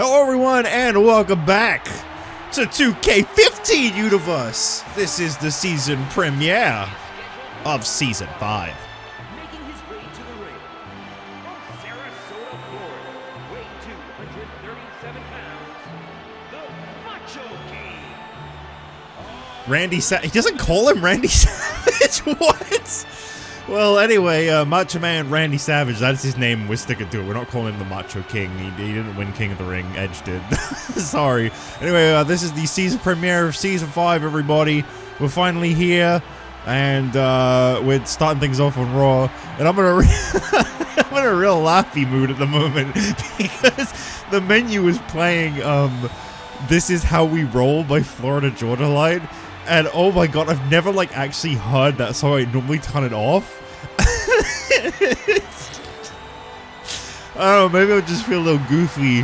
Hello everyone and welcome back to 2K15 Universe. This is the season premiere of Season 5. Making his way to the ring from Sarasota, Florida, weighing 237 pounds, the Macho King. Randy Savage. He doesn't call him Randy Savage? What? Well, anyway, Macho Man Randy Savage, that's his name. We're sticking to it. We're not calling him the Macho King. He didn't win King of the Ring. Edge did. Sorry. Anyway, this is the season premiere of Season 5, everybody. We're finally here, and we're starting things off on Raw. And I'm in a real laughy mood at the moment because the menu is playing This Is How We Roll by Florida Georgia Line. And oh my god, I've never actually heard that song. I normally turn it off. I don't know, maybe I just feel a little goofy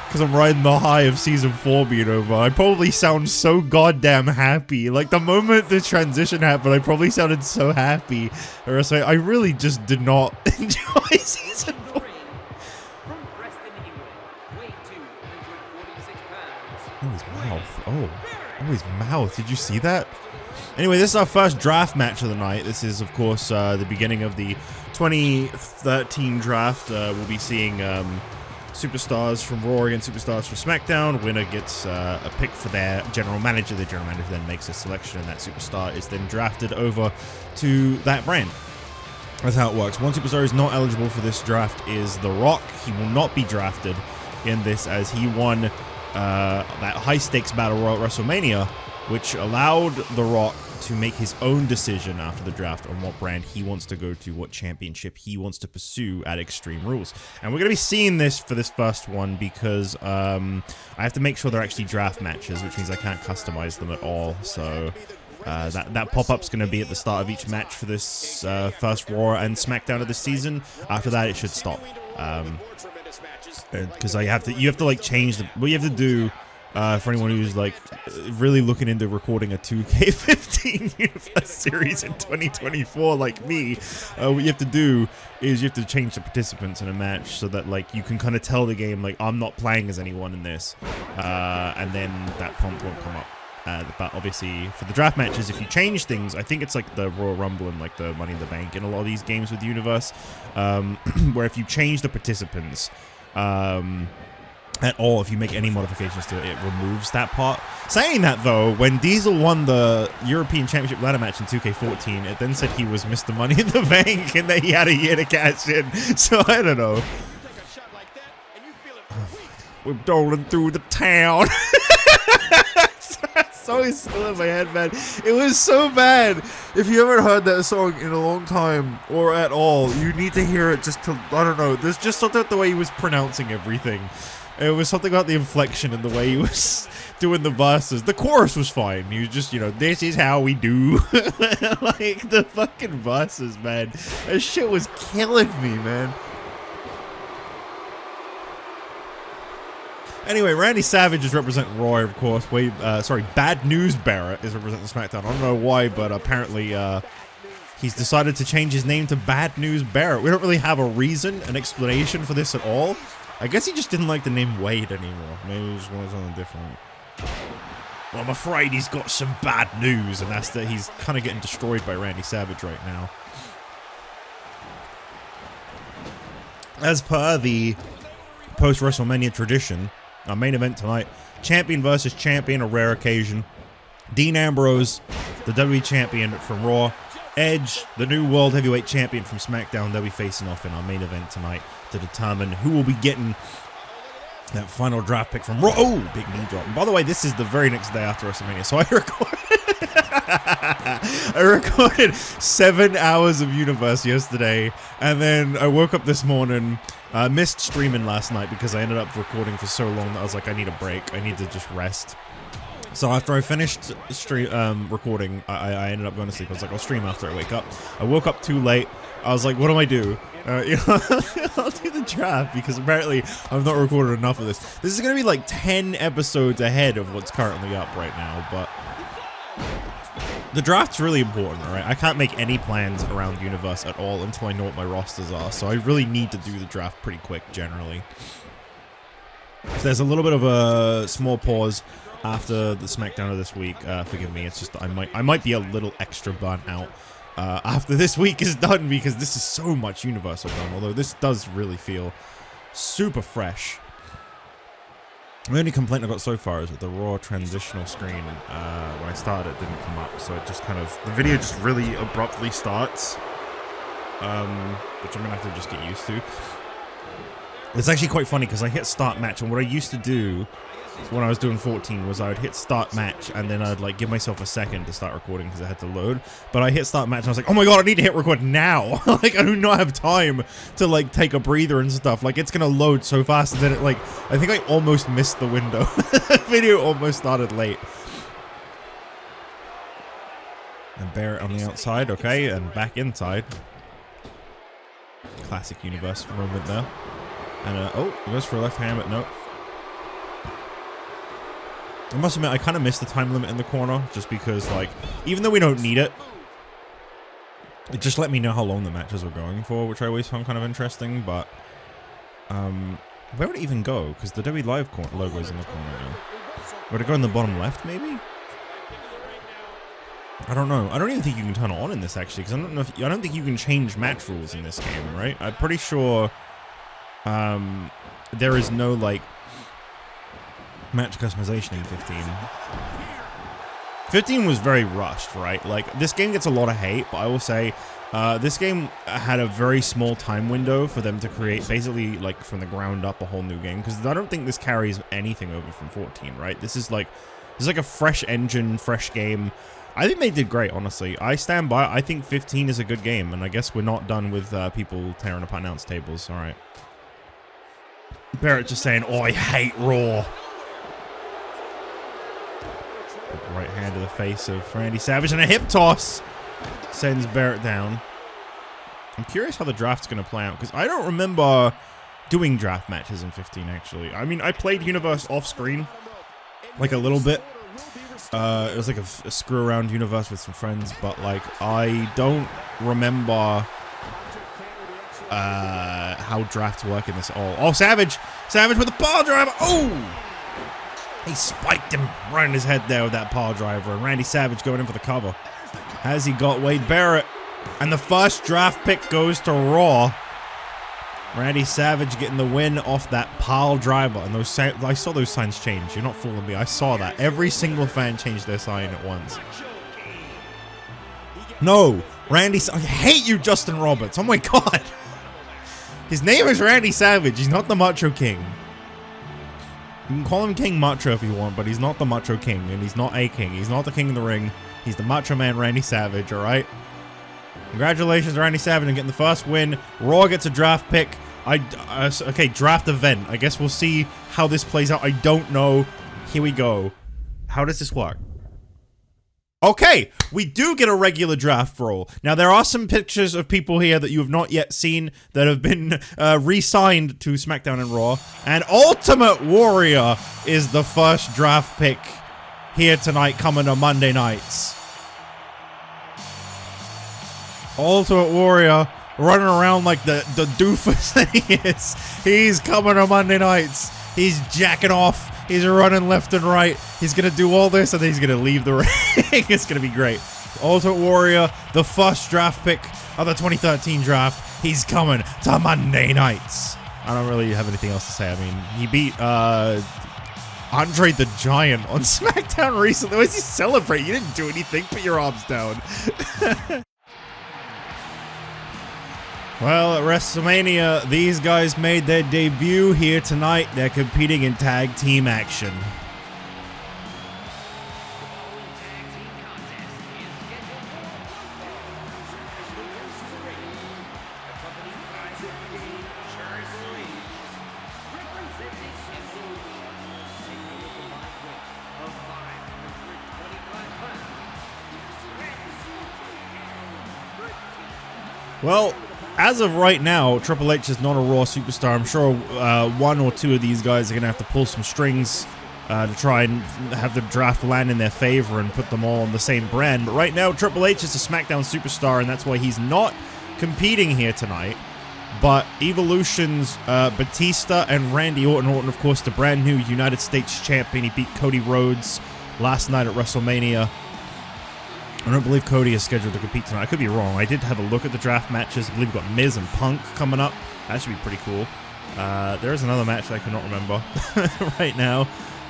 because I'm riding the high of Season 4 being over. I probably sound so goddamn happy. Like, the moment the transition happened, I probably sounded so happy. Or so I really just did not enjoy Season 4. Oh, his mouth. Oh, his mouth. Did you see that? Anyway, this is our first draft match of the night. This is, of course, the beginning of the 2013 draft. We'll be seeing superstars from Raw against superstars from SmackDown. Winner gets a pick for their general manager. The general manager then makes a selection, and that superstar is then drafted over to that brand. That's how it works. One superstar is not eligible for this draft is The Rock. He will not be drafted in this as he won that high-stakes battle royal at WrestleMania, which allowed The Rock to make his own decision after the draft on what brand he wants to go to, what championship he wants to pursue at Extreme Rules. And we're going to be seeing this for this first one because I have to make sure they're actually draft matches, which means I can't customize them at all. So that pop-up's going to be at the start of each match for this first Raw and SmackDown of the season. After that, it should stop. Because you have to change what you have to do for anyone who's really looking into recording a 2K15 Universe series in 2024 like me. What you have to do is you have to change the participants in a match so that you can kind of tell the game I'm not playing as anyone in this, and then that prompt won't come up. But obviously for the draft matches, if you change things, I think it's like the Royal Rumble and the Money in the Bank in a lot of these games with the Universe, where if you change the participants at all, if you make any modifications to it, it removes that part. Saying that though, when Diesel won the European Championship ladder match in 2K14, it then said he was Mr. Money in the Bank and that he had a year to cash in. So I don't know. We're doling through the town. Song is still in my head, man. It was so bad. If you haven't heard that song in a long time or at all, you need to hear it just to, I don't know, there's just something about the way he was pronouncing everything. It was something about the inflection and the way he was doing the verses. The chorus was fine. He was just, this is how we do. The fucking verses, man. That shit was killing me, man. Anyway, Randy Savage is representing Raw, of course. Bad News Barrett is representing SmackDown. I don't know why, but apparently he's decided to change his name to Bad News Barrett. We don't really have a reason, an explanation for this at all. I guess he just didn't like the name Wade anymore. Maybe he just wanted something different. Well, I'm afraid he's got some bad news, and that's that he's kind of getting destroyed by Randy Savage right now. As per the post-WrestleMania tradition, our main event tonight, champion versus champion, a rare occasion. Dean Ambrose, the WWE champion from Raw. Edge, the new World Heavyweight Champion from SmackDown. They'll be facing off in our main event tonight to determine who will be getting that final draft pick from Raw. Oh, big knee drop. And by the way, this is the very next day after WrestleMania, so I recorded 7 hours of Universe yesterday, and then I woke up this morning. I missed streaming last night because I ended up recording for so long that I was like, I need a break. I need to just rest. So after I finished recording, I ended up going to sleep. I was like, I'll stream after I wake up. I woke up too late. I was like, what do I do? I'll do the draft because apparently I've not recorded enough of this. This is going to be 10 episodes ahead of what's currently up right now, but the draft's really important, alright? I can't make any plans around Universe at all until I know what my rosters are, so I really need to do the draft pretty quick, generally. So there's a little bit of a small pause after the SmackDown of this week. Forgive me, it's just I might be a little extra burnt out after this week is done, because this is so much Universal done, although this does really feel super fresh. The only complaint I got so far is that the Raw transitional screen, when I started, it didn't come up, so it just kind of, the video just really abruptly starts, which I'm gonna have to just get used to. It's actually quite funny because I hit start match, and what I used to do when I was doing 14 was I would hit start match and then I'd like give myself a second to start recording because I had to load. But I hit start match and I was like, oh my god, I need to hit record now. Like, I do not have time to like take a breather and stuff. Like, it's gonna load so fast, and then it like, I think I almost missed the window. The video almost started late. And Barrett on the outside, okay, and back inside. Classic Universe moment there. And oh, it goes for a left hand, but nope. I must admit, I kind of missed the time limit in the corner, just because, like, even though we don't need it, it just let me know how long the matches were going for, which I always found kind of interesting, but, where would it even go? Because the WWE Live logo is in the corner now. Would it go in the bottom left, maybe? I don't know. I don't even think you can turn it on in this, actually, because I don't know if, I don't think you can change match rules in this game, right? I'm pretty sure, there is no, like, match customization in 15. 15 was very rushed, right? Like, this game gets a lot of hate, but I will say, this game had a very small time window for them to create, basically, like, from the ground up, a whole new game, because I don't think this carries anything over from 14, right? This is like a fresh engine, fresh game. I think they did great, honestly. I stand by. I think 15 is a good game, and I guess we're not done with people tearing apart announce tables. All right. Barrett just saying, oh, I hate Raw. Right hand to the face of Randy Savage, and a hip toss sends Barrett down. I'm curious how the draft's going to play out, because I don't remember doing draft matches in 15, actually. I mean, I played Universe off-screen, like, a little bit. It was like a screw-around Universe with some friends, but, like, I don't remember how drafts work in this at all. Oh, Savage! Savage with a power driver! Oh! He spiked him right in his head there with that power driver, and Randy Savage going in for the cover. Has he got Wade Barrett? And the first draft pick goes to Raw. Randy Savage getting the win off that pile driver. And those, I saw those signs change. You're not fooling me. I saw that. Every single fan changed their sign at once. No, Randy. I hate you, Justin Roberts. Oh my god. His name is Randy Savage. He's not the Macho King. You can call him King Macho if you want, but he's not the Macho King, and he's not a king. He's not the King of the Ring. He's the Macho Man Randy Savage, all right? Congratulations, Randy Savage, on getting the first win. Raw gets a draft pick. Okay, draft event. I guess we'll see how this plays out. I don't know. Here we go. How does this work? Okay, we do get a regular draft roll. Now, there are some pictures of people here that you have not yet seen that have been re-signed to SmackDown and Raw. And Ultimate Warrior is the first draft pick here tonight, coming to Monday nights. Ultimate Warrior running around like the doofus that he is. He's coming to Monday nights. He's jacking off. He's running left and right. He's going to do all this, and then he's going to leave the ring. It's going to be great. Ultimate Warrior, the first draft pick of the 2013 draft. He's coming to Monday nights. I don't really have anything else to say. I mean, he beat Andre the Giant on SmackDown recently. Why is he celebrating? You didn't do anything. Put your arms down. Well, at WrestleMania, these guys made their debut here tonight. They're competing in tag team action. Well, as of right now, Triple H is not a Raw superstar. I'm sure one or two of these guys are going to have to pull some strings to try and have the draft land in their favor and put them all on the same brand. But right now, Triple H is a SmackDown superstar, and that's why he's not competing here tonight. But Evolution's Batista and Randy Orton. Orton, of course, the brand new United States champion. He beat Cody Rhodes last night at WrestleMania. I don't believe Cody is scheduled to compete tonight. I could be wrong. I did have a look at the draft matches. I believe we've got Miz and Punk coming up. That should be pretty cool. There is another match that I cannot remember right now.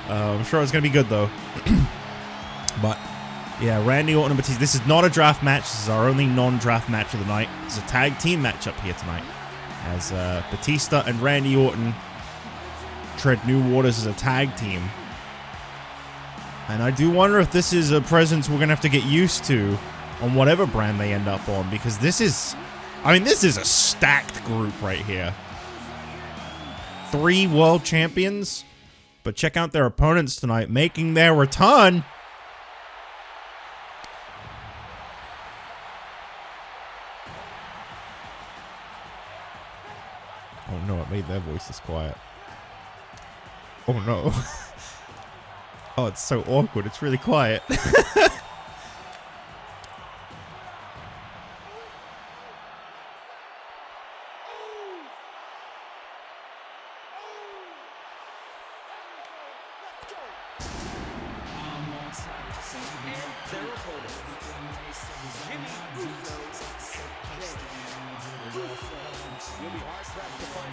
I'm sure it's going to be good, though. But, yeah, Randy Orton and Batista. This is not a draft match. This is our only non-draft match of the night. It's a tag team matchup here tonight. As Batista and Randy Orton tread new waters as a tag team. And I do wonder if this is a presence we're going to have to get used to on whatever brand they end up on. Because this is, I mean, this is a stacked group right here. 3 world champions. But check out their opponents tonight making their return. Oh no, it made their voices quiet. Oh no. Oh, it's so awkward. It's really quiet.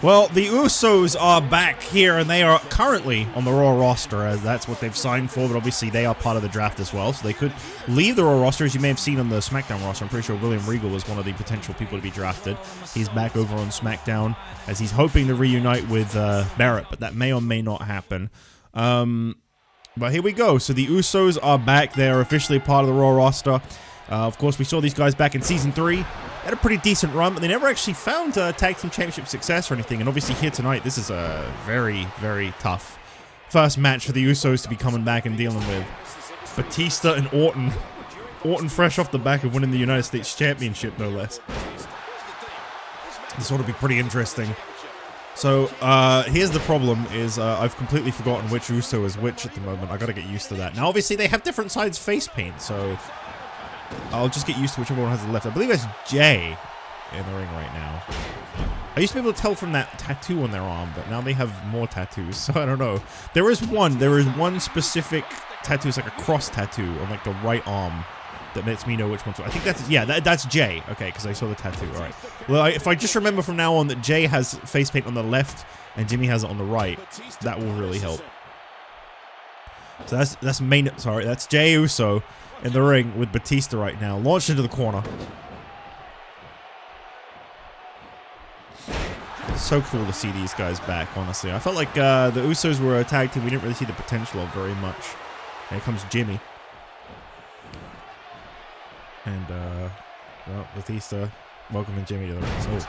Well, the Usos are back here, and they are currently on the Raw roster, as that's what they've signed for, but obviously they are part of the draft as well, so they could leave the Raw roster, as you may have seen on the SmackDown roster. I'm pretty sure William Regal was one of the potential people to be drafted. He's back over on SmackDown, as he's hoping to reunite with Barrett, but that may or may not happen. But here we go. So the Usos are back. They are officially part of the Raw roster. Of course, we saw these guys back in Season 3. Had a pretty decent run, but they never actually found Tag Team Championship success or anything. And obviously here tonight, this is a very, very tough first match for the Usos to be coming back and dealing with. Batista and Orton. Orton fresh off the back of winning the United States Championship, no less. This ought to be pretty interesting. So, here's the problem is I've completely forgotten which Uso is which at the moment. I gotta get used to that. Now, obviously, they have different sides face paint, so I'll just get used to whichever one has the left. I believe that's Jay in the ring right now. I used to be able to tell from that tattoo on their arm, but now they have more tattoos, so I don't know. There is one specific tattoo, it's like a cross tattoo on like the right arm that lets me know which one's. I think that's, yeah, that's Jay. Okay, because I saw the tattoo. All right. Well, if I just remember from now on that Jay has face paint on the left and Jimmy has it on the right, that will really help. So that's Jey Uso in the ring with Batista right now, launched into the corner. So cool to see these guys back, honestly. I felt like the Usos were a tag team we didn't really see the potential of very much. And here comes Jimmy. And, well, Batista welcoming Jimmy to the ring. Oh.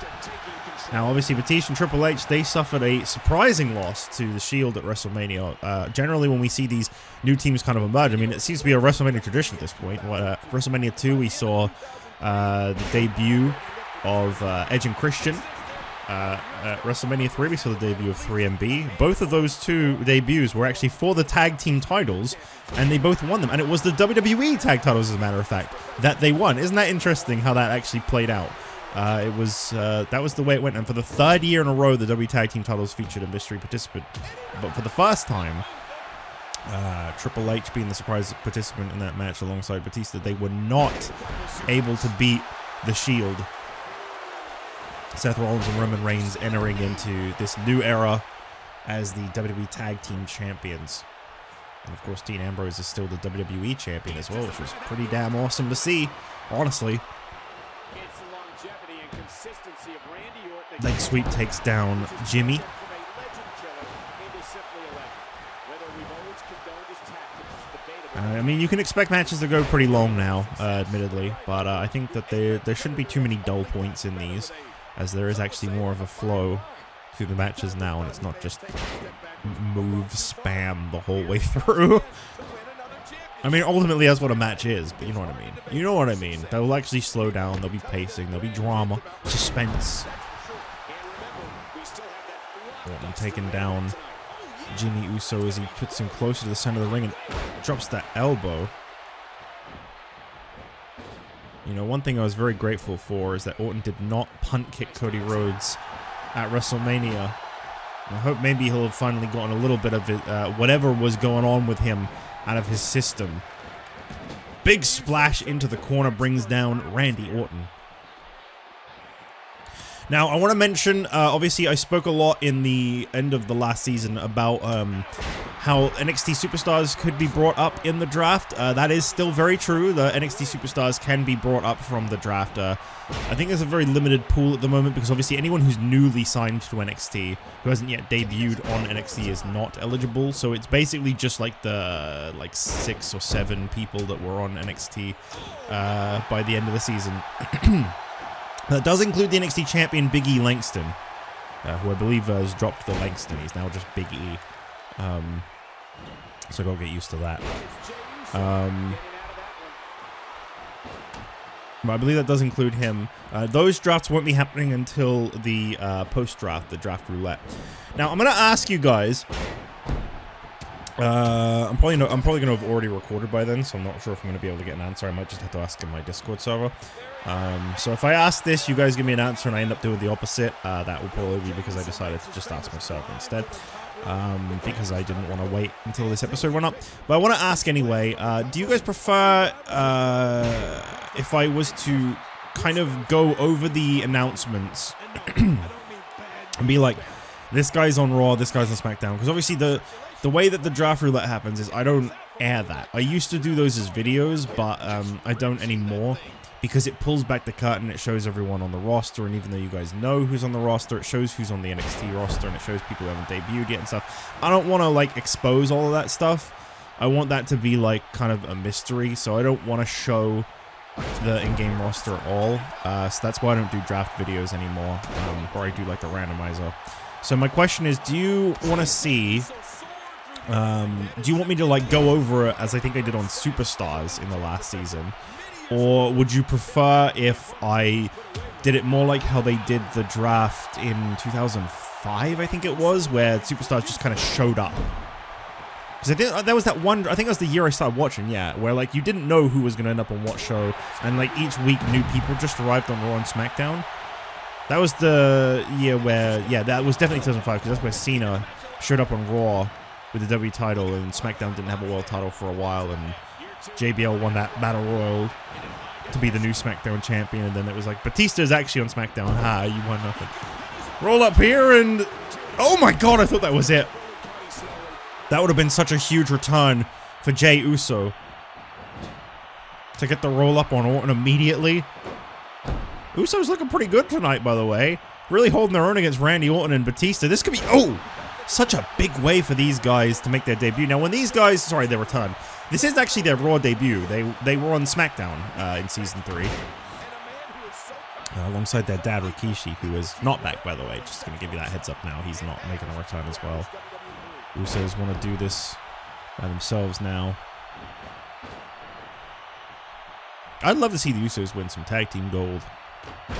Now, obviously, Batista and Triple H, they suffered a surprising loss to the Shield at WrestleMania. Generally, when we see these new teams kind of emerge, I mean, it seems to be a WrestleMania tradition at this point. WrestleMania 2, we saw the debut of Edge and Christian. At WrestleMania 3, we saw the debut of 3MB. Both of those two debuts were actually for the tag team titles, and they both won them. And it was the WWE tag titles, as a matter of fact, that they won. Isn't that interesting how that actually played out? That was the way it went. And for the third year in a row, the WWE tag team titles featured a mystery participant. But for the first time, Triple H being the surprise participant in that match alongside Batista, they were not able to beat the Shield. Seth Rollins and Roman Reigns entering into this new era as the WWE Tag Team Champions. And of course, Dean Ambrose is still the WWE Champion as well, which was pretty damn awesome to see, honestly. Leg sweep takes down Jimmy. I mean, you can expect matches to go pretty long now, admittedly, but I think that there shouldn't be too many dull points in these, as there is actually more of a flow to the matches now, and it's not just move spam the whole way through. I mean, ultimately that's what a match is, but you know what I mean. You know what I mean. They'll actually slow down, there'll be pacing, there'll be drama, suspense. Orton taking down Jimmy Uso as he puts him closer to the center of the ring and drops that elbow. You know, one thing I was very grateful for is that Orton did not punt kick Cody Rhodes at WrestleMania. I hope maybe he'll have finally gotten a little bit of it, whatever was going on with him out of his system. Big splash into the corner brings down Randy Orton. Now, I want to mention, obviously, I spoke a lot in the end of the last season about how NXT superstars could be brought up in the draft. That is still very true. The NXT superstars can be brought up from the draft. I think there's a very limited pool at the moment because obviously anyone who's newly signed to NXT, who hasn't yet debuted on NXT, is not eligible. So it's basically just like the 6 or 7 people that were on NXT by the end of the season. That does include the NXT champion Big E Langston, who I believe has dropped the Langston. He's now just Big E. So go get used to that. But I believe that does include him. Those drafts won't be happening until the post-draft, the draft roulette. Now I'm gonna ask you guys. I'm probably gonna have already recorded by then, so I'm not sure if I'm gonna be able to get an answer. I might just have to ask in my Discord server. So if I ask this, you guys give me an answer, and I end up doing the opposite. That will probably be because I decided to just ask my server instead. Because I didn't want to wait until this episode went up. But I want to ask anyway, do you guys prefer if I was to kind of go over the announcements and be like, this guy's on Raw, this guy's on SmackDown? Because obviously the way that the draft roulette happens is I don't air that. I used to do those as videos, but I don't anymore. Because it pulls back the curtain, it shows everyone on the roster, and even though you guys know who's on the roster, it shows who's on the NXT roster, and it shows people who haven't debuted yet and stuff. I don't want to, like, expose all of that stuff. I want that to be, like, kind of a mystery, so I don't want to show the in-game roster at all. So that's why I don't do draft videos anymore, or I do, like, the randomizer. So my question is, do you want to see... do you want me to, like, go over it as I think I did on Superstars in the last season? Or would you prefer if I did it more like how they did the draft in 2005, I think it was, where Superstars just kind of showed up? Because I think that was that one, I think that was the year I started watching, yeah, where like you didn't know who was going to end up on what show, and like each week new people just arrived on Raw and SmackDown. That was the year where, yeah, that was definitely 2005, because that's where Cena showed up on Raw with the W title, and SmackDown didn't have a world title for a while, and JBL won that Battle Royal to be the new SmackDown champion, and then it was like, Batista's actually on SmackDown. Ha, you won nothing. Roll up here, and oh my god, I thought that was it. That would have been such a huge return for Jey Uso to get the roll up on Orton immediately. Uso's looking pretty good tonight, by the way. Really holding their own against Randy Orton and Batista. This could be, oh, such a big way for these guys to make their debut. Now, when these guys, sorry, their return. This is actually their Raw debut. They were on SmackDown in Season 3. Alongside their dad, Rikishi, who is not back, by the way. Just going to give you that heads up now. He's not making a return as well. Usos want to do this by themselves now. I'd love to see the Usos win some tag team gold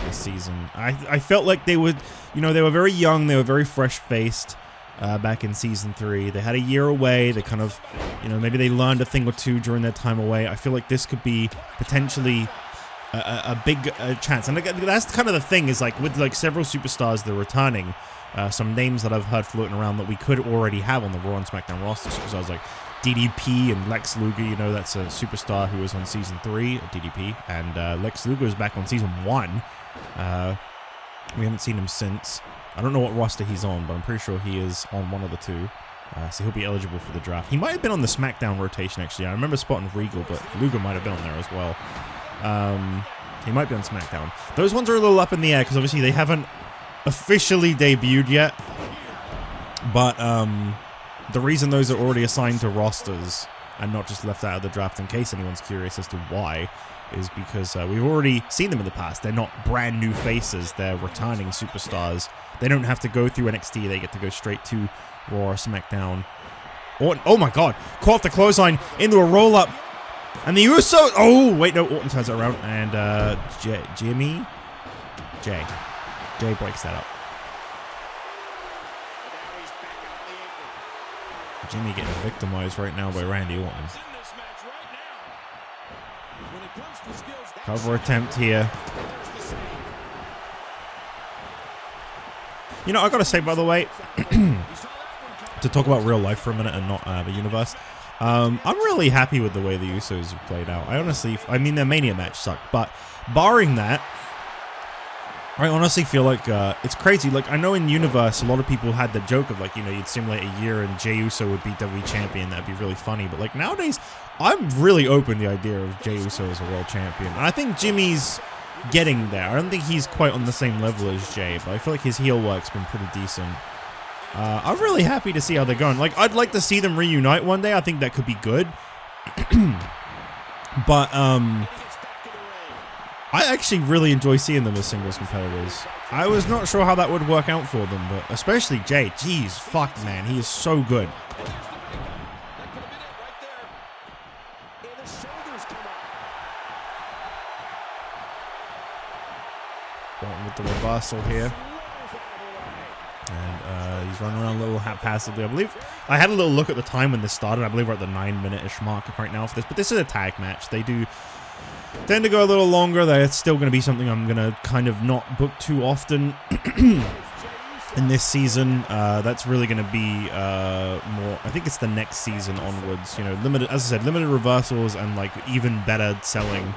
this season. I felt like they would, you know, they were very young. They were very fresh-faced. Back in Season 3. They had a year away. They kind of, you know, maybe they learned a thing or two during their time away. I feel like this could be potentially a big chance. And that's kind of the thing, is like with like several superstars that are returning, some names that I've heard floating around that we could already have on the Raw and SmackDown roster. Superstars like DDP and Lex Luger, you know, that's a superstar who was on Season 3, DDP, and Lex Luger is back on Season 1. We haven't seen him since. I don't know what roster he's on, but I'm pretty sure he is on one of the two. So he'll be eligible for the draft. He might have been on the SmackDown rotation, actually. I remember spotting Regal, but Luger might have been on there as well. He might be on SmackDown. Those ones are a little up in the air, because obviously they haven't officially debuted yet. But the reason those are already assigned to rosters and not just left out of the draft, in case anyone's curious as to why, is because we've already seen them in the past. They're not brand new faces. They're returning superstars. They don't have to go through NXT. They get to go straight to Raw or SmackDown. Orton, oh my god. Caught off the clothesline into a roll-up. And the Usos... Oh, wait, no. Orton turns it around. And Jay breaks that up. Jimmy getting victimized right now by Randy Orton. Cover attempt here. You know, I gotta say, by the way, to talk about real life for a minute and not the universe, I'm really happy with the way the Usos have played out. I mean, their Mania match sucked, but barring that, I honestly feel like it's crazy. Like, I know in Universe, a lot of people had the joke of, like, you know, you'd simulate a year and Jey Uso would be WWE champion. That'd be really funny. But, like, nowadays, I'm really open to the idea of Jey Uso as a world champion. And I think Jimmy's getting there. I don't think he's quite on the same level as Jey, but I feel like his heel work's been pretty decent. I'm really happy to see how they're going. Like, I'd like to see them reunite one day. I think that could be good. But, I actually really enjoy seeing them as singles competitors. I was not sure how that would work out for them, but especially Jey. Jeez, fuck, man. He is so good. Going with the reversal here. And he's running around a little haphazardly. I believe I had a little look at the time when this started. I believe we're at the 9-minute-ish mark right now for this. But this is a tag match. They do tend to go a little longer. That's still going to be something I'm going to kind of not book too often in this season. That's really going to be more, I think it's the next season onwards. You know, limited, as I said, limited reversals and like even better selling.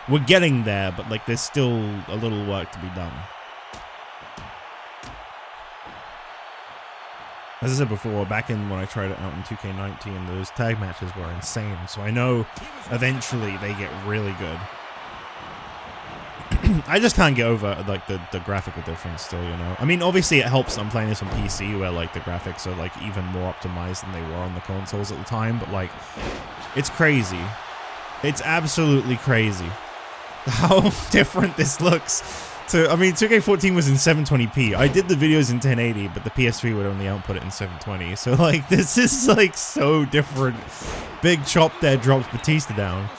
We're getting there, but like there's still a little work to be done. As I said before, back in when I tried it out in 2K19, those tag matches were insane. So I know eventually they get really good. I just can't get over like the graphical difference still, you know. I mean, obviously it helps I'm playing this on PC where like the graphics are like even more optimized than they were on the consoles at the time. But like, it's crazy. It's absolutely crazy how different this looks. I mean, 2K14 was in 720p. I did the videos in 1080, but the PS3 would only output it in 720. So, like, this is, like, so different. Big chop there drops Batista down.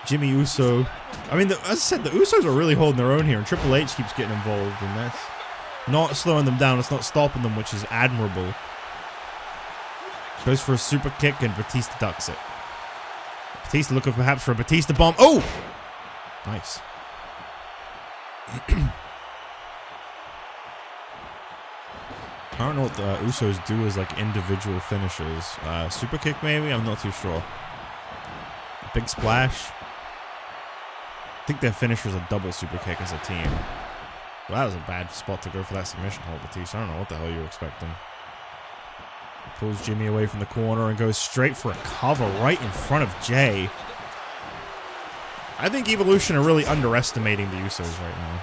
Jimmy Uso. I mean, as I said, the Usos are really holding their own here, and Triple H keeps getting involved, and that's not slowing them down. It's not stopping them, which is admirable. Goes for a super kick, and Batista ducks it. Batista looking perhaps for a Batista bomb. Oh! Nice. I don't know what the Usos do as like individual finishers. Super kick maybe? I'm not too sure. Big splash. I think their finisher is a double super kick as a team. Well, that was a bad spot to go for that submission hold, Batista. I don't know what the hell you were expecting. Pulls Jimmy away from the corner and goes straight for a cover right in front of Jey. I think Evolution are really underestimating the Usos right now.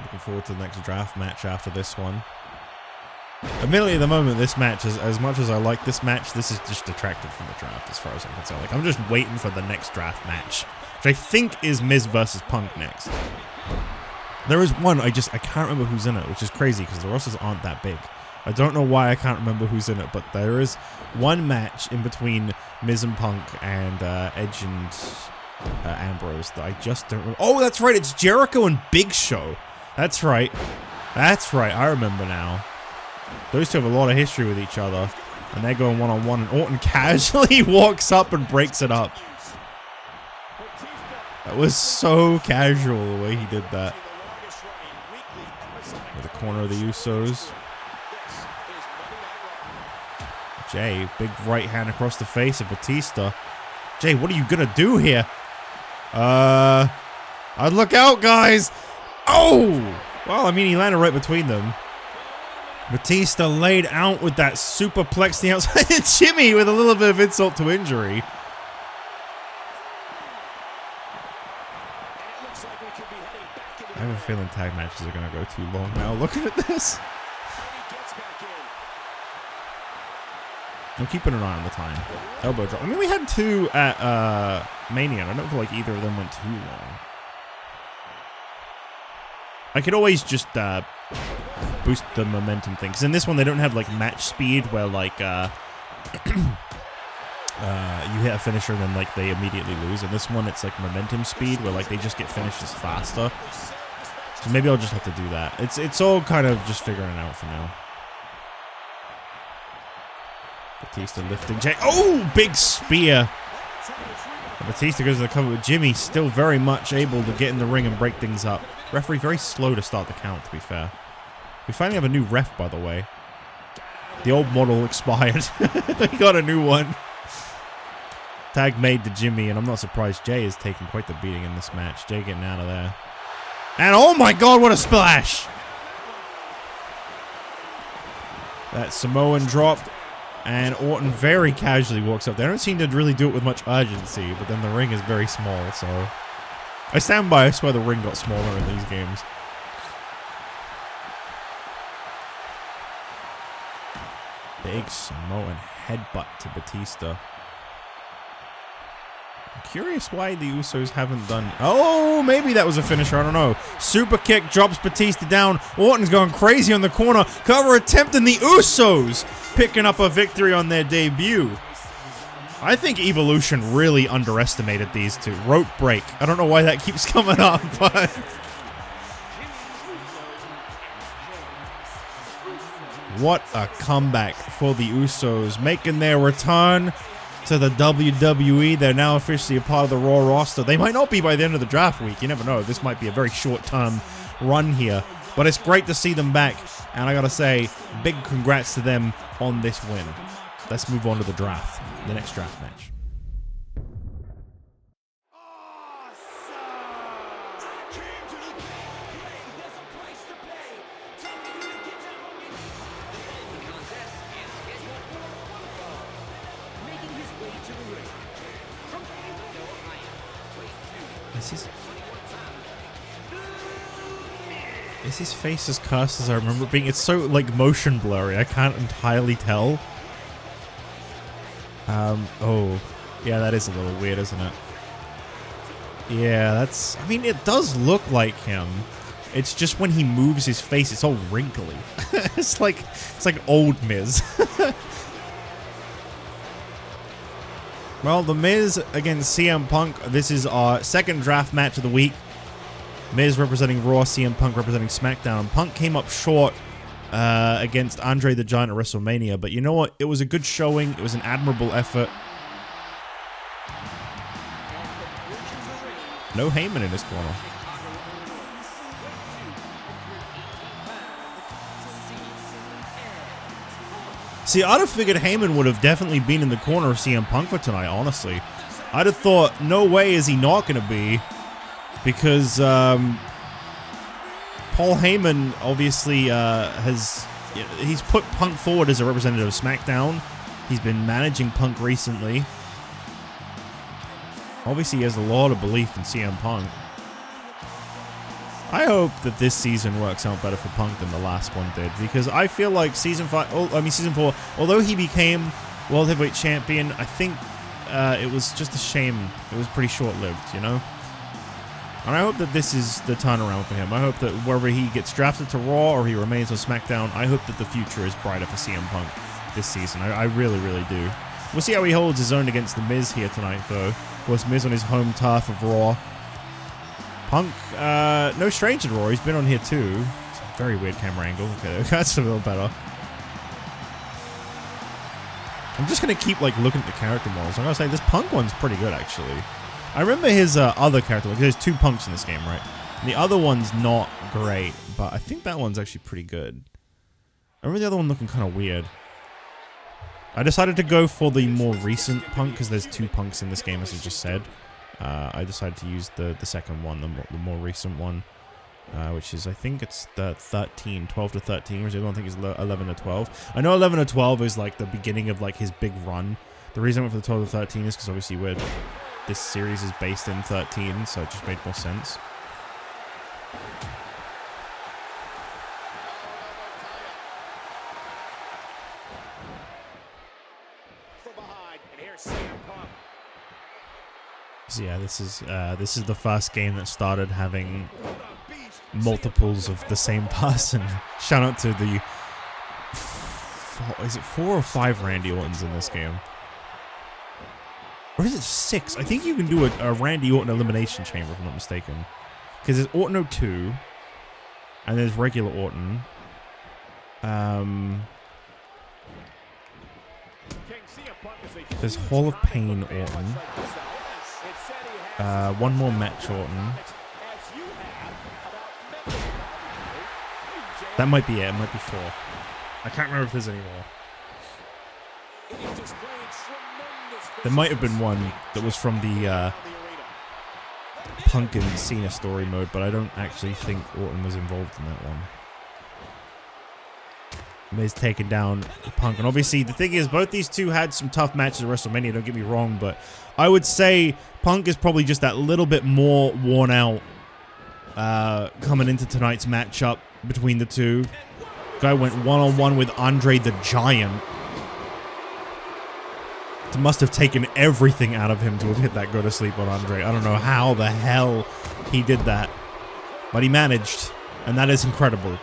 Looking forward to the next draft match after this one. Admittedly, at the moment, this match, as much as I like this match, this is just detracted from the draft as far as I'm concerned. Like, I'm just waiting for the next draft match, which I think is Miz versus Punk next. There is one, I can't remember who's in it, which is crazy because the rosters aren't that big. I don't know why I can't remember who's in it, but there is one match in between Miz and Punk and Edge and Ambrose that I just don't remember. Oh, that's right. It's Jericho and Big Show. That's right. That's right. I remember now. Those two have a lot of history with each other, and they're going one-on-one, and Orton casually walks up and breaks it up. That was so casual the way he did that. With the corner of the Usos. Jey, big right hand across the face of Batista. Jey, what are you gonna do here? I'd look out, guys. Oh! Well, I mean, he landed right between them. Batista laid out with that superplex the outside. And Jimmy with a little bit of insult to injury. I have a feeling tag matches are gonna go too long now. Looking at this. I'm keeping an eye on the time. Elbow drop. I mean, we had two at Mania, and I don't feel like either of them went too long. I could always just boost the momentum thing. Because in this one, they don't have, like, match speed where, like, you hit a finisher and then, like, they immediately lose. In this one, it's, like, momentum speed where, like, they just get finishes faster. So maybe I'll just have to do that. It's all kind of just figuring it out for now. Batista lifting Jey. Oh, big spear. And Batista goes to the cover with Jimmy, still very much able to get in the ring and break things up. Referee very slow to start the count, to be fair. We finally have a new ref, by the way. The old model expired. We got a new one. Tag made to Jimmy, and I'm not surprised Jay is taking quite the beating in this match. Jay getting out of there. And oh my god, what a splash! That Samoan drop. And Orton very casually walks up. They don't seem to really do it with much urgency, but then the ring is very small, so... I stand by, I swear the ring got smaller in these games. Big Samoan headbutt to Batista. I'm curious why the Usos haven't done... Oh, maybe that was a finisher, I don't know. Super kick drops Batista down. Orton's going crazy on the corner. Cover attempt, and the Usos picking up a victory on their debut. I think Evolution really underestimated these two. Rope break. I don't know why that keeps coming up, but... What a comeback for the Usos, making their return to the WWE. They're now officially a part of the Raw roster. They might not be by the end of the draft week. You never know. This might be a very short-term run here. But it's great to see them back. And I gotta say, big congrats to them on this win. Let's move on to the draft. The next draft match. Is his face as cursed as I remember it being? It's so, like, motion blurry. I can't entirely tell. Oh. Yeah, that is a little weird, isn't it? Yeah, that's... I mean, it does look like him. It's just when he moves his face, it's all wrinkly. It's like old Miz. Well, The Miz against CM Punk. This is our second draft match of the week. Miz representing Raw, CM Punk representing SmackDown. Punk came up short against Andre the Giant at WrestleMania, but you know what? It was a good showing. It was an admirable effort. No Heyman in his corner. See, I'd have figured Heyman would have definitely been in the corner of CM Punk for tonight, honestly. I'd have thought, no way is he not going to be. Because Paul Heyman obviously he's put Punk forward as a representative of SmackDown. He's been managing Punk recently. Obviously, he has a lot of belief in CM Punk. I hope that this season works out better for Punk than the last one did, because I feel like season 4, although he became World Heavyweight Champion, I think it was just a shame. It was pretty short-lived, you know? And I hope that this is the turnaround for him. I hope that wherever he gets drafted to Raw or he remains on SmackDown, I hope that the future is brighter for CM Punk this season. I really, really do. We'll see how he holds his own against The Miz here tonight, though. Of course, Miz on his home turf of Raw. Punk, no stranger to Raw. He's been on here, too. It's a very weird camera angle. Okay, that's a little better. I'm just going to keep, like, looking at the character models. I'm going to say this Punk one's pretty good, actually. I remember his other character. There's 2 Punks in this game, right? And the other one's not great, but I think that one's actually pretty good. I remember the other one looking kind of weird. I decided to go for the more recent Punk because there's 2 Punks in this game, as I just said. I decided to use the second one, the more recent one, which is, I think it's the 12 to 13, which I don't think is 11 to 12. I know 11 to 12 is like the beginning of like his big run. The reason I went for the 12 to 13 is because obviously this series is based in 13, so it just made more sense. So yeah, this is the first game that started having multiples of the same person. Shout out to the is it 4 or 5 Randy Ortons in this game? Or is it 6? I think you can do a Randy Orton elimination chamber, if I'm not mistaken. Because there's Orton 02, and there's regular Orton. There's Hall of Pain Orton. One more match Orton. That might be it. It might be 4. I can't remember if there's any more. There might have been one that was from the Punk and Cena story mode, but I don't actually think Orton was involved in that one. Miz taking down Punk, and obviously the thing is, both these two had some tough matches at WrestleMania, don't get me wrong, but I would say Punk is probably just that little bit more worn out coming into tonight's matchup between the two. Guy went one-on-one with Andre the Giant. It must have taken everything out of him to have hit that go to sleep on Andre. I don't know how the hell he did that, but he managed, and that is incredible.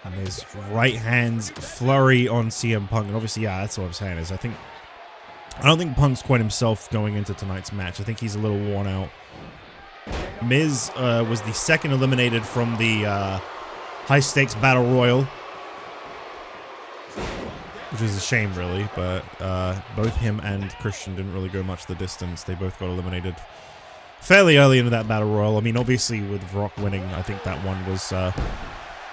And his right hand's flurry on CM Punk, and obviously, yeah, that's what I'm saying is I don't think Punk's quite himself going into tonight's match. I think he's a little worn out. Miz was the second eliminated from the high stakes battle royal, which is a shame, really. But both him and Christian didn't really go much the distance. They both got eliminated fairly early into that battle royal. I mean, obviously with Rock winning, I think that one was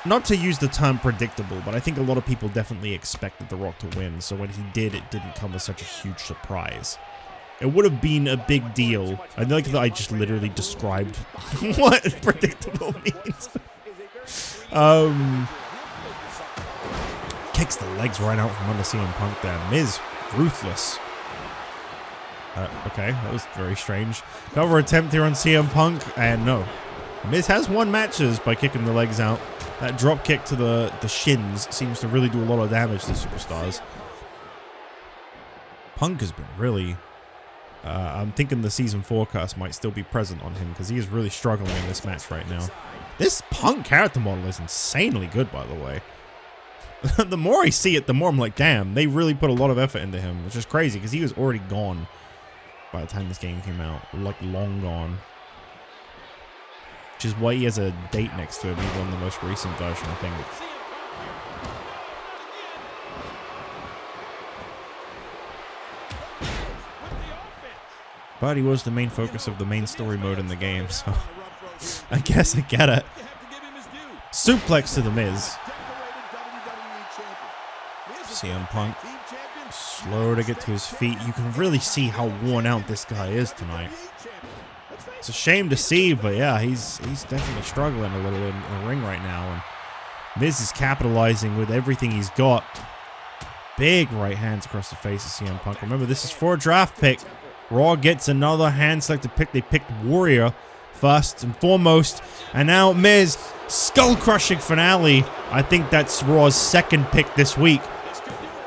not to use the term predictable, but I think a lot of people definitely expected The Rock to win. So when he did, it didn't come as such a huge surprise. It would have been a big deal. I like that I just literally described what predictable means. Kicks the legs right out from under CM Punk there. Miz, ruthless. Okay, that was very strange. Cover attempt here on CM Punk, and no. Miz has won matches by kicking the legs out. That drop kick to the shins seems to really do a lot of damage to superstars. Punk has been really... I'm thinking the season forecast might still be present on him because he is really struggling in this match right now. This Punk character model is insanely good, by the way. The more I see it, the more I'm like, damn, they really put a lot of effort into him, which is crazy because he was already gone by the time this game came out. Like, long gone. Which is why he has a date next to him, even on the most recent version, I think. But he was the main focus of the main story mode in the game, so I guess I get it. Suplex to the Miz. CM Punk, slow to get to his feet. You can really see how worn out this guy is tonight. It's a shame to see, but yeah, he's definitely struggling a little in the ring right now. And Miz is capitalizing with everything he's got. Big right hands across the face of CM Punk. Remember, this is for a draft pick. Raw gets another hand selected pick. They picked Warrior first and foremost. And now Miz, skull-crushing finale. I think that's Raw's second pick this week.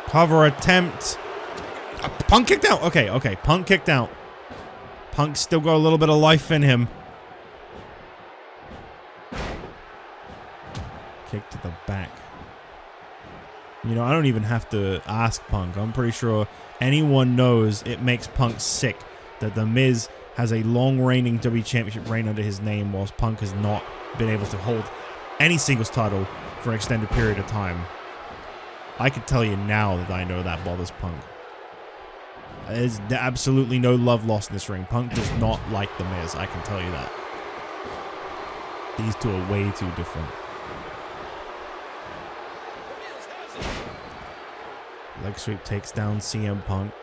Cover attempt. Punk kicked out. Okay. Punk kicked out. Punk's still got a little bit of life in him. Kick to the back. You know, I don't even have to ask Punk. I'm pretty sure anyone knows it makes Punk sick that The Miz has a long reigning WWE Championship reign under his name, whilst Punk has not been able to hold any singles title for an extended period of time. I can tell you now that I know that bothers Punk. There's absolutely no love lost in this ring. Punk does not like The Miz, I can tell you that. These two are way too different. Leg sweep takes down CM Punk.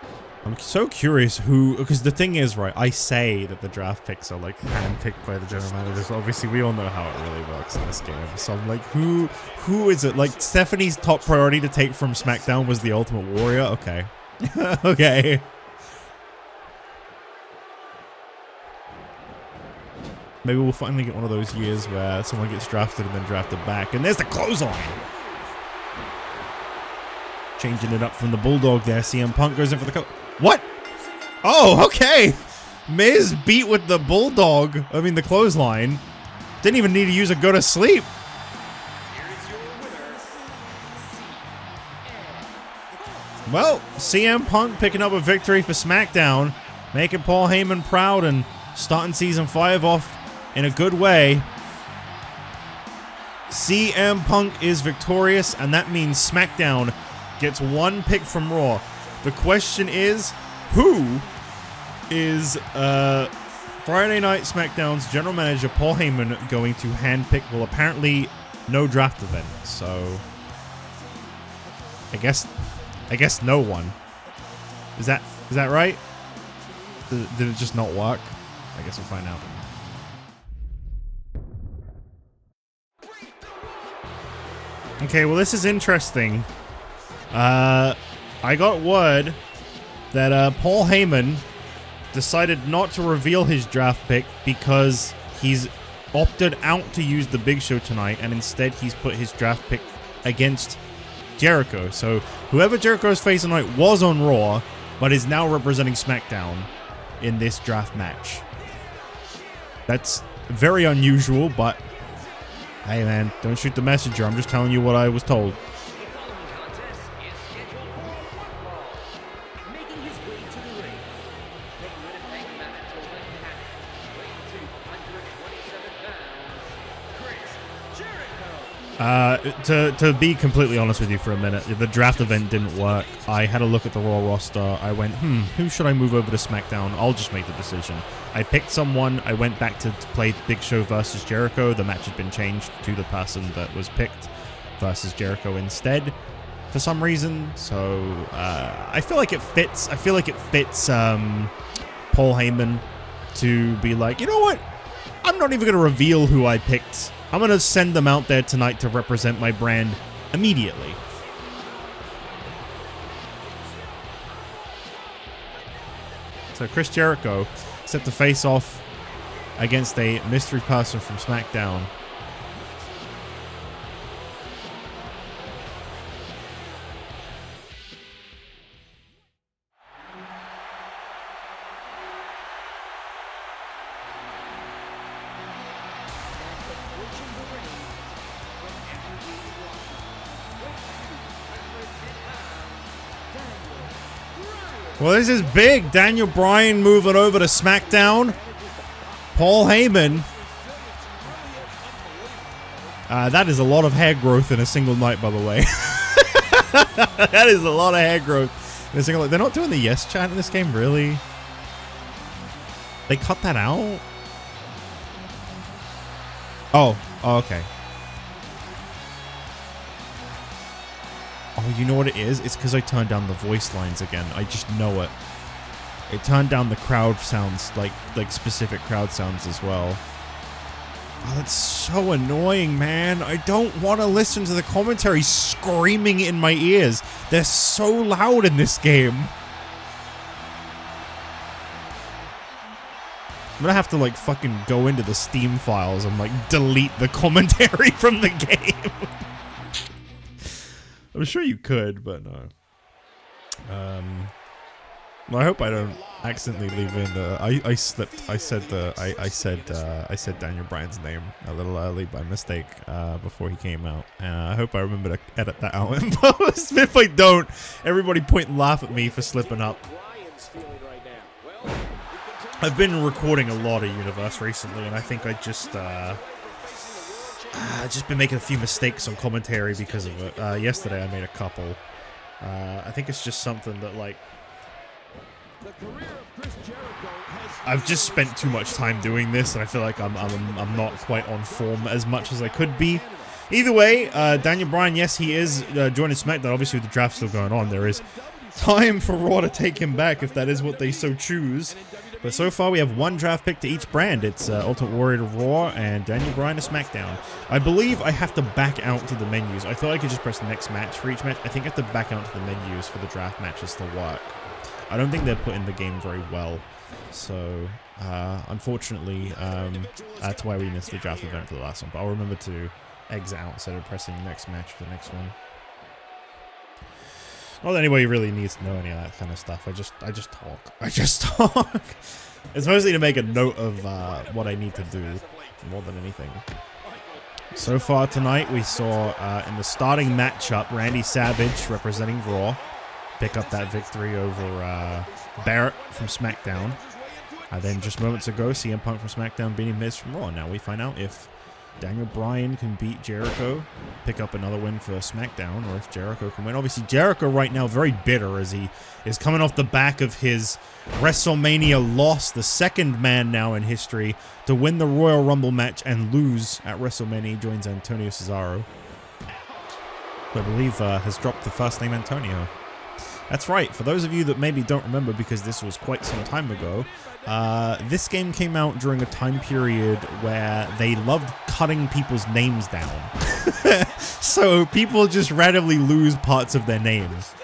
I'm so curious who, because the thing is, right, I say that the draft picks are like handpicked by the general managers. Obviously, we all know how it really works in this game. So I'm like, who is it? Like, Stephanie's top priority to take from SmackDown was the Ultimate Warrior? Okay. Okay. Maybe we'll finally get one of those years where someone gets drafted and then drafted back. And there's the clothesline. Changing it up from the Bulldog there. CM Punk goes in for the What? Oh, okay. Miz beat with the Bulldog. I mean, the clothesline. Didn't even need to use a go to sleep. Well, CM Punk picking up a victory for SmackDown. Making Paul Heyman proud and starting season 5 off in a good way. CM Punk is victorious, and that means SmackDown gets one pick from Raw. The question is, who is Friday Night SmackDown's general manager Paul Heyman going to handpick, well, apparently no draft event, so I guess no one. Is that right? Did it just not work? I guess we'll find out. Okay, well, this is interesting. I got word that Paul Heyman decided not to reveal his draft pick because he's opted out to use the Big Show tonight, and instead he's put his draft pick against Jericho. So whoever Jericho's facing tonight was on Raw, but is now representing SmackDown in this draft match. That's very unusual, but hey man, don't shoot the messenger. I'm just telling you what I was told. To be completely honest with you for a minute, the draft event didn't work. I had a look at the Raw roster. I went, who should I move over to SmackDown? I'll just make the decision. I picked someone. I went back to play Big Show versus Jericho. The match had been changed to the person that was picked versus Jericho instead for some reason. So I feel like it fits. I feel like it fits Paul Heyman to be like, you know what? I'm not even going to reveal who I picked. I'm going to send them out there tonight to represent my brand immediately. So Chris Jericho set to face off against a mystery person from SmackDown. Well, this is big. Daniel Bryan moving over to SmackDown. Paul Heyman. That is a lot of hair growth in a single night, by the way. That is a lot of hair growth in a single night. They're not doing the yes chant in this game, really? They cut that out? Oh, okay. Oh, you know what it is? It's because I turned down the voice lines again. I just know it. It turned down the crowd sounds, like specific crowd sounds as well. Oh, that's so annoying, man. I don't want to listen to the commentary screaming in my ears. They're so loud in this game. I'm gonna have to, like, fucking go into the Steam files and, like, delete the commentary from the game. I'm sure you could, but no. Well, I hope I don't accidentally leave in. I slipped. I said Daniel Bryan's name a little early by mistake before he came out. I hope I remember to edit that out in post. If I don't, everybody point and laugh at me for slipping up. I've been recording a lot of Universe recently, and I think I just been making a few mistakes on commentary because of it. Yesterday I made a couple. I think it's just something that, like, I've just spent too much time doing this, and I feel like I'm not quite on form as much as I could be. Either way, Daniel Bryan, yes, he is joining SmackDown. Obviously, with the draft still going on, there is time for Raw to take him back if that is what they so choose. But so far, we have one draft pick to each brand. It's Ultimate Warrior to Raw and Daniel Bryan to SmackDown. I believe I have to back out to the menus. I thought I could just press next match for each match. I think I have to back out to the menus for the draft matches to work. I don't think they're put in the game very well. So, unfortunately, that's why we missed the draft event for the last one. But I'll remember to exit out instead of pressing next match for the next one. Not that anybody really needs to know any of that kind of stuff. I just talk. I just talk. It's mostly to make a note of what I need to do more than anything. So far tonight, we saw in the starting matchup, Randy Savage representing Raw pick up that victory over Barrett from SmackDown. Then just moments ago, CM Punk from SmackDown beating Miz from Raw. Now we find out if Daniel Bryan can beat Jericho, pick up another win for SmackDown, or if Jericho can win. Obviously, Jericho right now very bitter as he is coming off the back of his WrestleMania loss, the second man now in history to win the Royal Rumble match and lose at WrestleMania. He joins Antonio Cesaro, who I believe has dropped the first name Antonio. That's right. For those of you that maybe don't remember, because this was quite some time ago, this game came out during a time period where they loved cutting people's names down. So people just randomly lose parts of their names.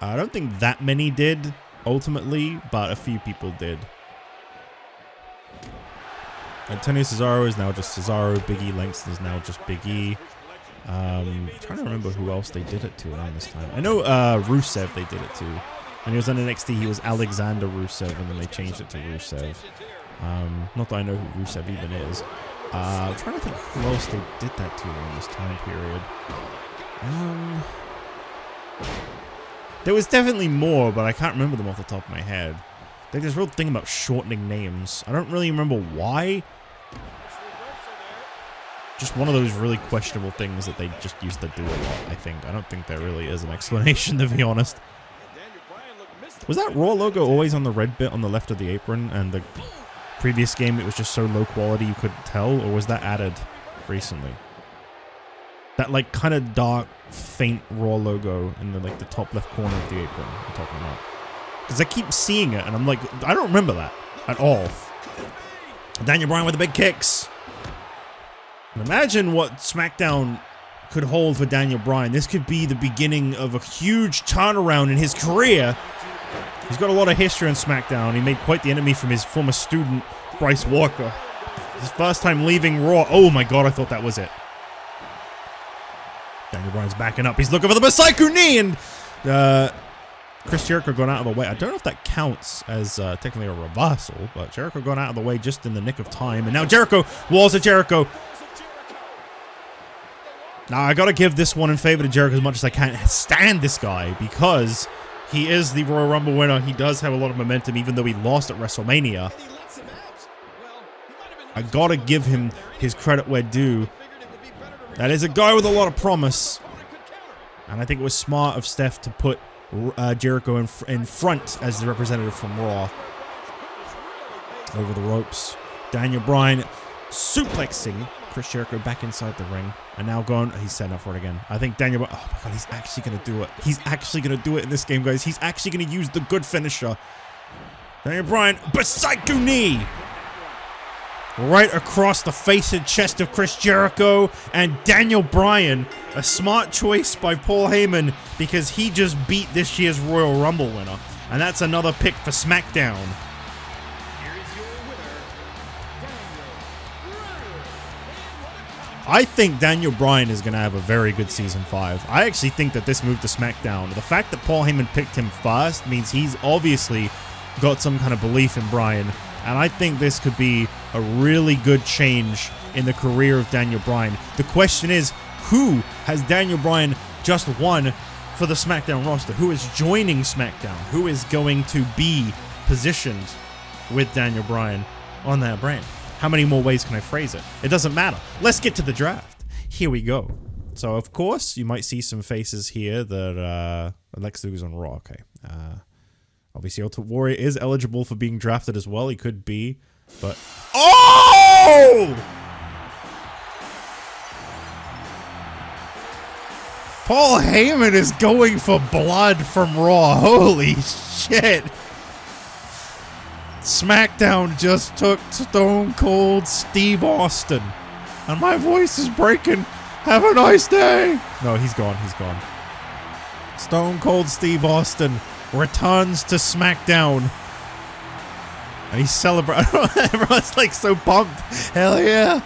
I don't think that many did, ultimately, but a few people did. Antonio Cesaro is now just Cesaro. Big E Langston is now just Big E. I'm trying to remember who else they did it to around this time. I know Rusev they did it to. When he was on NXT, he was Alexander Rusev, and then they changed it to Rusev. Not that I know who Rusev even is. I'm trying to think who else they did that to around this time period. There was definitely more, but I can't remember them off the top of my head. There's this real thing about shortening names. I don't really remember why. Just one of those really questionable things that they just used to do a lot, I think. I don't think there really is an explanation, to be honest. Was that Raw logo always on the red bit on the left of the apron, and the previous game it was just so low quality you couldn't tell, or was that added recently? That like kind of dark, faint Raw logo in the like the top left corner of the apron I'm talking about. Because I keep seeing it, and I'm like, I don't remember that at all. Daniel Bryan with the big kicks. And imagine what SmackDown could hold for Daniel Bryan. This could be the beginning of a huge turnaround in his career. He's got a lot of history on SmackDown. He made quite the enemy from his former student, Bryce Walker. His first time leaving Raw. Oh my god, I thought that was it. Daniel Bryan's backing up. He's looking for the Psycho knee, and Chris Jericho going out of the way. I don't know if that counts as technically a reversal, but Jericho going out of the way just in the nick of time. And now Jericho, walls of Jericho. Now, I gotta give this one in favor to Jericho as much as I can. Stand this guy, because he is the Royal Rumble winner. He does have a lot of momentum, even though he lost at WrestleMania. I gotta give him his credit where due. That is a guy with a lot of promise. And I think it was smart of Steph to put Jericho in front as the representative from Raw. Over the ropes. Daniel Bryan suplexing Chris Jericho back inside the ring. And now going, he's setting up for it again. I think Daniel Bryan, oh my god, he's actually going to do it. He's actually going to do it in this game, guys. He's actually going to use the good finisher. Daniel Bryan, Psycho knee. Right across the face and chest of Chris Jericho. And Daniel Bryan, a smart choice by Paul Heyman, because he just beat this year's Royal Rumble winner. And that's another pick for SmackDown. I think Daniel Bryan is going to have a very good Season 5. I actually think that this move to SmackDown, the fact that Paul Heyman picked him first, means he's obviously got some kind of belief in Bryan. And I think this could be a really good change in the career of Daniel Bryan. The question is, who has Daniel Bryan just won for the SmackDown roster? Who is joining SmackDown? Who is going to be positioned with Daniel Bryan on that brand? How many more ways can I phrase it? It doesn't matter. Let's get to the draft. Here we go. So, of course, you might see some faces here that Lex Luger's on Raw. Okay. Obviously, Ultimate Warrior is eligible for being drafted as well. He could be, but... Oh! Paul Heyman is going for blood from Raw. Holy shit. SmackDown just took Stone Cold Steve Austin. And my voice is breaking. Have a nice day. No, he's gone. He's gone. Stone Cold Steve Austin returns to SmackDown. And he's celebrating. Everyone's like so pumped. Hell yeah.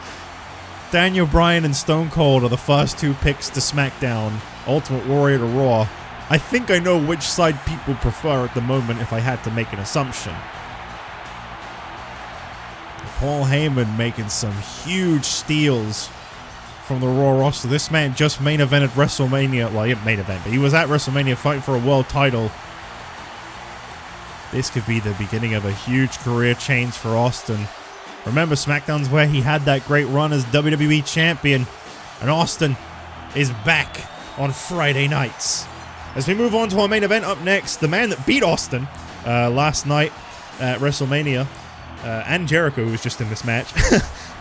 Daniel Bryan and Stone Cold are the first two picks to SmackDown. Ultimate Warrior to Raw. I think I know which side people prefer at the moment if I had to make an assumption. Paul Heyman making some huge steals from the Raw roster. This man just main evented WrestleMania. Well, he didn't main event, but he was at WrestleMania fighting for a world title. This could be the beginning of a huge career change for Austin. Remember, SmackDown's where he had that great run as WWE Champion. And Austin is back on Friday nights. As we move on to our main event up next, the man that beat Austin last night at WrestleMania, and Jericho, who was just in this match.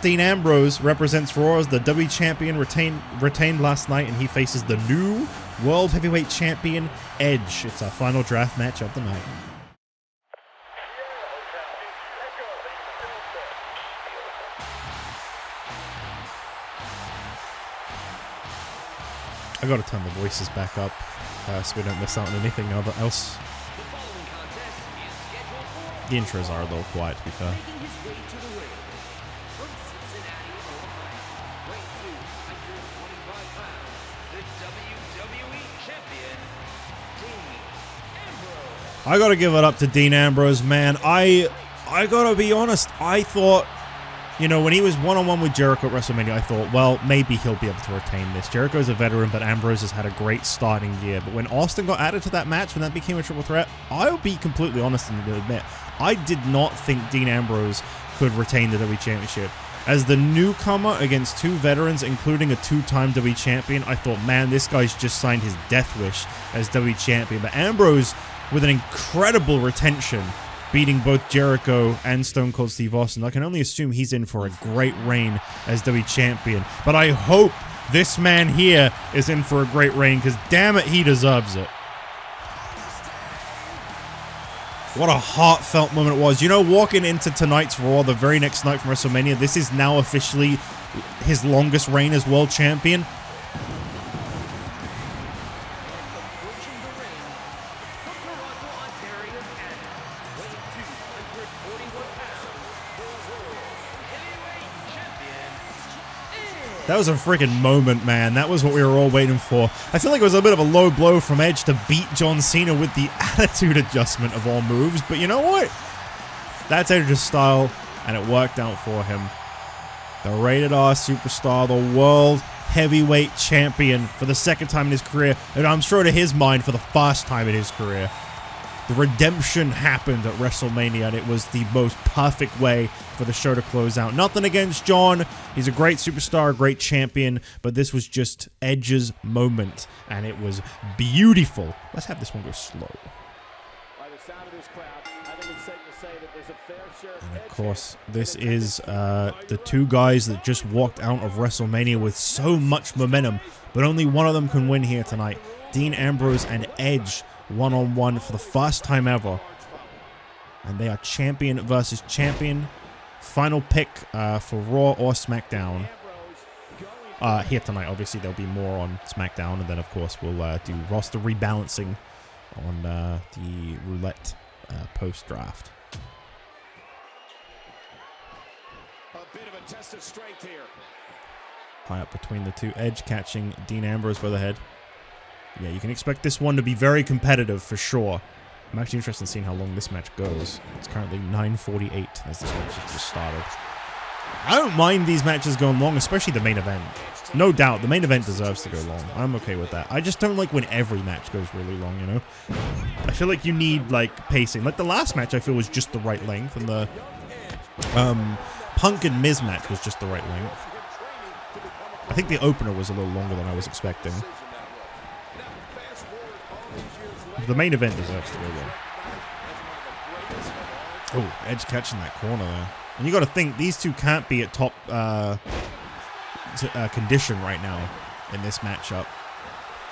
Dean Ambrose represents Raw as the WWE Champion, retained last night, and he faces the new World Heavyweight Champion, Edge. It's our final draft match of the night. I gotta turn the voices back up so we don't miss out on anything else. The intros are a little quiet, to be fair. I gotta give it up to Dean Ambrose, man. I gotta be honest, I thought, you know, when he was one-on-one with Jericho at WrestleMania, I thought, well, maybe he'll be able to retain this. Jericho's a veteran, but Ambrose has had a great starting year. But when Austin got added to that match, when that became a triple threat, I'll be completely honest and admit, I did not think Dean Ambrose could retain the WWE Championship. As the newcomer against two veterans, including a two-time WWE Champion, I thought, man, this guy's just signed his death wish as WWE Champion. But Ambrose, with an incredible retention, beating both Jericho and Stone Cold Steve Austin. I can only assume he's in for a great reign as WWE Champion. But I hope this man here is in for a great reign, because damn it, he deserves it. What a heartfelt moment it was. You know, walking into tonight's Raw, the very next night from WrestleMania, this is now officially his longest reign as World Champion. That was a freaking moment, man. That was what we were all waiting for. I feel like it was a bit of a low blow from Edge to beat John Cena with the attitude adjustment of all moves. But you know what? That's Edge's style, and it worked out for him. The rated R superstar, the World Heavyweight Champion for the second time in his career, and I'm sure to his mind for the first time in his career. The redemption happened at WrestleMania, and it was the most perfect way for the show to close out. Nothing against John. He's a great superstar, a great champion, but this was just Edge's moment, and it was beautiful. Let's have this one go slow. And of course, this is the two guys that just walked out of WrestleMania with so much momentum, but only one of them can win here tonight. Dean Ambrose and Edge, one-on-one for the first time ever. And they are champion versus champion. Final pick for Raw or SmackDown. Here tonight, obviously, there'll be more on SmackDown. And then, of course, we'll do roster rebalancing on the roulette post-draft. A bit of a test of strength here. High up between the two. Edge catching Dean Ambrose by the head. Yeah, you can expect this one to be very competitive for sure. I'm actually interested in seeing how long this match goes. It's currently 9:48 as this match has just started. I don't mind these matches going long, especially the main event. No doubt, the main event deserves to go long. I'm okay with that. I just don't like when every match goes really long, you know? I feel like you need, like, pacing. Like, the last match I feel was just the right length, and the Punk and Miz match was just the right length. I think the opener was a little longer than I was expecting. The main event deserves to go long. Oh, Edge catching that corner there. And you got to think, these two can't be at top condition right now in this matchup.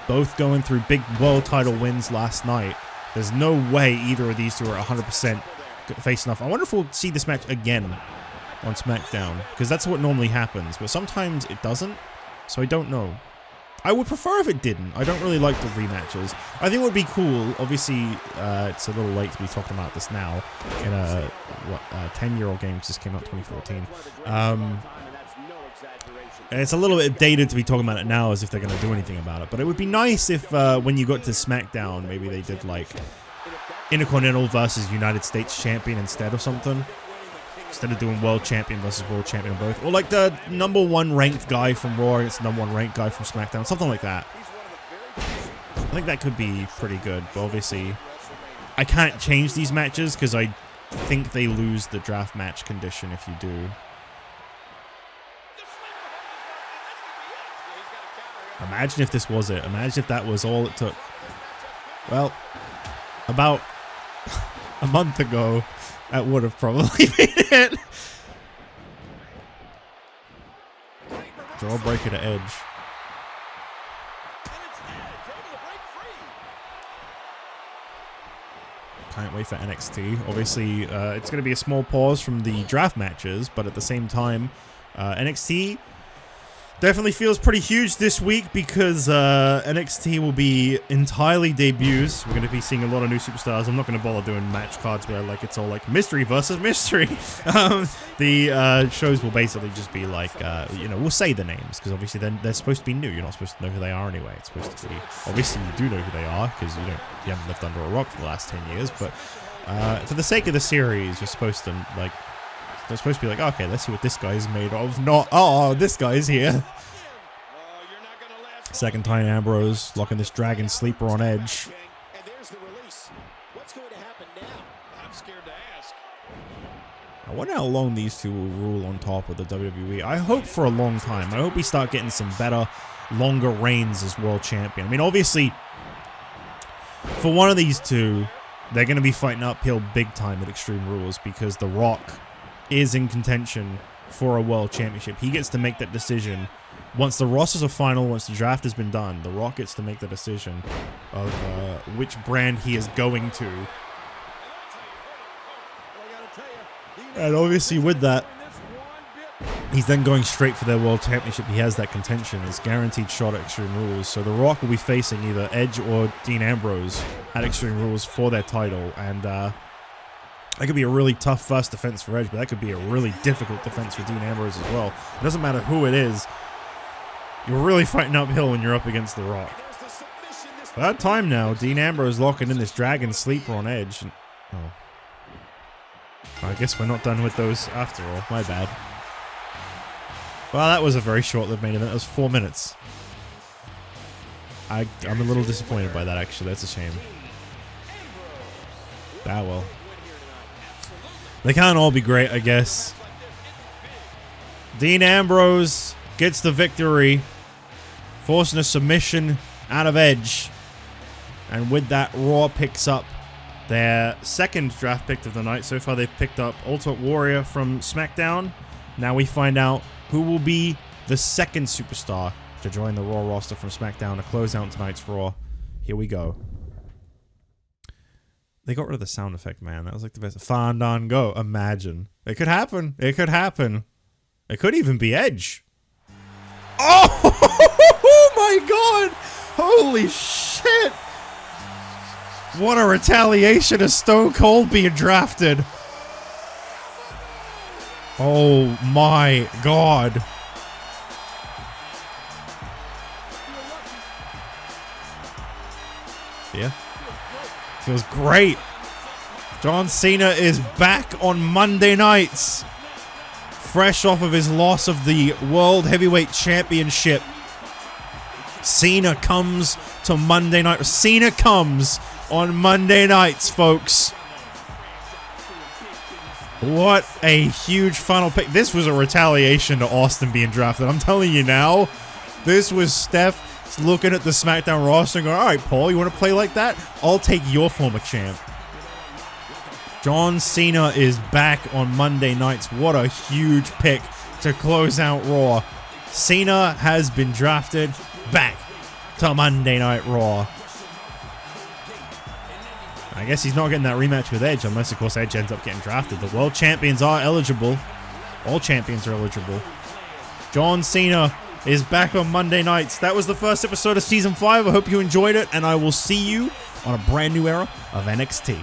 Both going through big world title wins last night. There's no way either of these two are 100% facing off. I wonder if we'll see this match again on SmackDown, because that's what normally happens, but sometimes it doesn't, so I don't know. I would prefer if it didn't. I don't really like the rematches. I think it would be cool. Obviously, it's a little late to be talking about this now in a 10-year-old game, which just came out 2014. And it's a little bit dated to be talking about it now as if they're going to do anything about it. But it would be nice if when you got to SmackDown, maybe they did like Intercontinental versus United States Champion instead or something. Instead of doing World Champion versus World Champion both. Or like the #1 ranked guy from Raw against the #1 ranked guy from SmackDown. Something like that. I think that could be pretty good. But obviously, I can't change these matches because I think they lose the draft match condition if you do. Imagine if this was it. Imagine if that was all it took. Well, about a month ago, that would have probably been it. Jawbreaker to Edge. Can't wait for NXT. Obviously, it's going to be a small pause from the draft matches, but at the same time, NXT definitely feels pretty huge this week because NXT will be entirely debuts. We're going to be seeing a lot of new superstars. I'm not going to bother doing match cards where like it's all like mystery versus mystery. The shows will basically just be like, you know, we'll say the names because obviously then they're supposed to be new. You're not supposed to know who they are anyway. It's supposed to be, obviously you do know who they are because you haven't lived under a rock for the last 10 years. But for the sake of the series, you're supposed to like. They're supposed to be like, okay, let's see what this guy's made of. Not, oh, this guy's here. Second time Ambrose locking this Dragon Sleeper on Edge. And there's the release. What's going to happen now? I'm scared to ask. I wonder how long these two will rule on top of the WWE. I hope for a long time. I hope we start getting some better, longer reigns as world champion. I mean, obviously, for one of these two, they're going to be fighting uphill big time at Extreme Rules because The Rock is in contention for a world championship. He gets to make that decision. Once the rosters are final, once the draft has been done, The Rock gets to make the decision of which brand he is going to. And obviously with that, he's then going straight for their world championship. He has that contention. It's guaranteed shot at Extreme Rules. So The Rock will be facing either Edge or Dean Ambrose at Extreme Rules for their title. And that could be a really tough first defense for Edge, but that could be a really difficult defense for Dean Ambrose as well. It doesn't matter who it is. You're really fighting uphill when you're up against The Rock. About time now, Dean Ambrose locking in this Dragon Sleeper on Edge. And, oh. I guess we're not done with those after all. My bad. Well, that was a very short-lived main event. It was 4 minutes. I'm a little disappointed by that, actually. That's a shame. Ah, well. They can't all be great, I guess. Dean Ambrose gets the victory, forcing a submission out of Edge. And with that, Raw picks up their second draft pick of the night. So far, they've picked up Ultimate Warrior from SmackDown. Now we find out who will be the second superstar to join the Raw roster from SmackDown to close out tonight's Raw. Here we go. They got rid of the sound effect, man. That was like the best. Fandango. Imagine. It could happen. It could happen. It could even be Edge. Oh my god! Holy shit! What a retaliation of Stone Cold being drafted. Oh my god. Yeah. Feels great. John Cena is back on Monday nights. Fresh off of his loss of the World Heavyweight Championship. Cena comes to Monday night. Cena comes on Monday nights, folks. What a huge final pick. This was a retaliation to Austin being drafted. I'm telling you now. This was Steph looking at the SmackDown roster and going, all right, Paul, you want to play like that? I'll take your former champ. John Cena is back on Monday nights. What a huge pick to close out Raw. Cena has been drafted back to Monday Night Raw. I guess he's not getting that rematch with Edge unless, of course, Edge ends up getting drafted. The world champions are eligible. All champions are eligible. John Cena is back on Monday nights. That was the first episode of Season 5. I hope you enjoyed it, and I will see you on a brand new era of NXT.